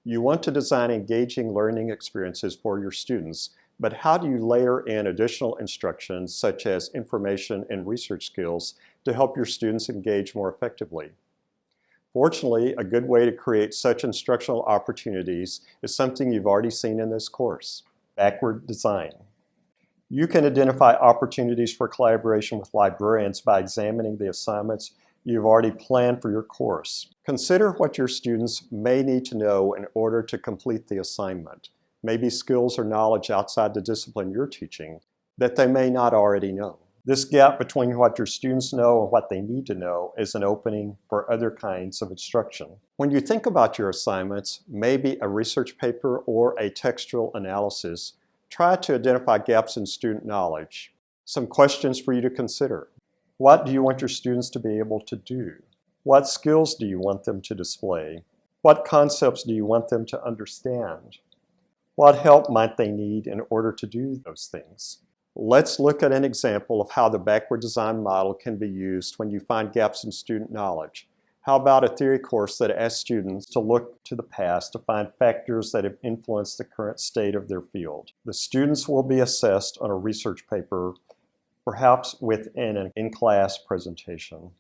You want to design engaging learning experiences for your students, but how do you layer in additional instructions such as information and research skills to help your students engage more effectively? Fortunately, a good way to create such instructional opportunities is something you've already seen in this course: backward design. You can identify opportunities for collaboration with librarians by examining the assignments you've already planned for your course. Consider what your students may need to know in order to complete the assignment. Maybe skills or knowledge outside the discipline you're teaching that they may not already know. This gap between what your students know and what they need to know is an opening for other kinds of instruction. When you think about your assignments, maybe a research paper or a textual analysis, try to identify gaps in student knowledge. Some questions for you to consider. What do you want your students to be able to do? What skills do you want them to display? What concepts do you want them to understand? What help might they need in order to do those things? Let's look at an example of how the backward design model can be used when you find gaps in student knowledge. How about a theory course that asks students to look to the past to find factors that have influenced the current state of their field? The students will be assessed on a research paper, perhaps within an in-class presentation.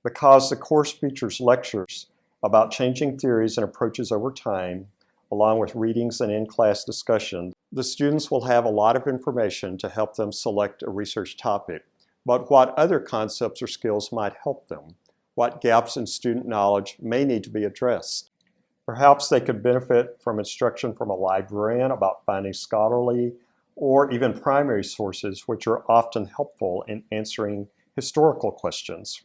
Because the course features lectures about changing theories and approaches over time, along with readings and in-class discussion, the students will have a lot of information to help them select a research topic. But what other concepts or skills might help them? What gaps in student knowledge may need to be addressed? Perhaps they could benefit from instruction from a librarian about finding scholarly or even primary sources, which are often helpful in answering historical questions.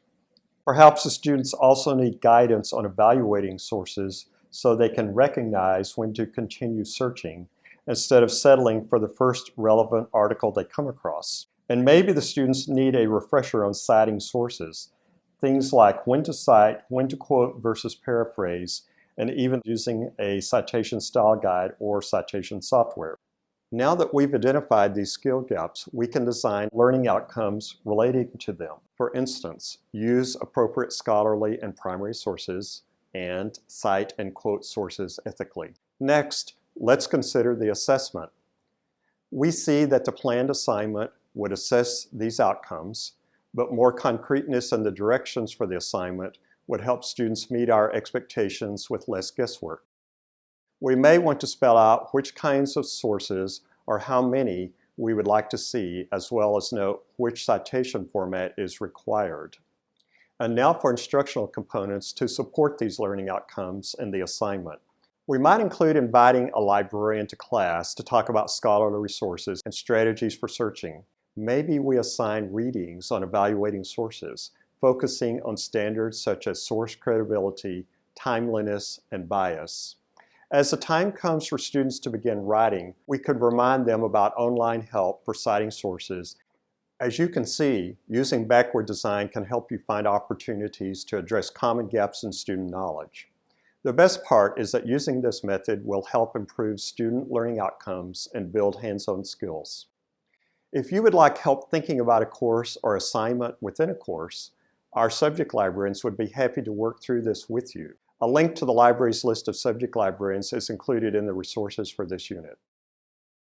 Perhaps the students also need guidance on evaluating sources so they can recognize when to continue searching instead of settling for the first relevant article they come across. And maybe the students need a refresher on citing sources, things like when to cite, when to quote versus paraphrase, and even using a citation style guide or citation software. Now that we've identified these skill gaps, we can design learning outcomes relating to them. For instance, use appropriate scholarly and primary sources, and cite and quote sources ethically. Next, let's consider the assessment. We see that the planned assignment would assess these outcomes, but more concreteness in the directions for the assignment would help students meet our expectations with less guesswork. We may want to spell out which kinds of sources or how many we would like to see, as well as note which citation format is required. And now for instructional components to support these learning outcomes in the assignment. We might include inviting a librarian to class to talk about scholarly resources and strategies for searching. Maybe we assign readings on evaluating sources, focusing on standards such as source credibility, timeliness, and bias. As the time comes for students to begin writing, we could remind them about online help for citing sources. As you can see, using backward design can help you find opportunities to address common gaps in student knowledge. The best part is that using this method will help improve student learning outcomes and build hands-on skills. If you would like help thinking about a course or assignment within a course, our subject librarians would be happy to work through this with you. A link to the library's list of subject librarians is included in the resources for this unit.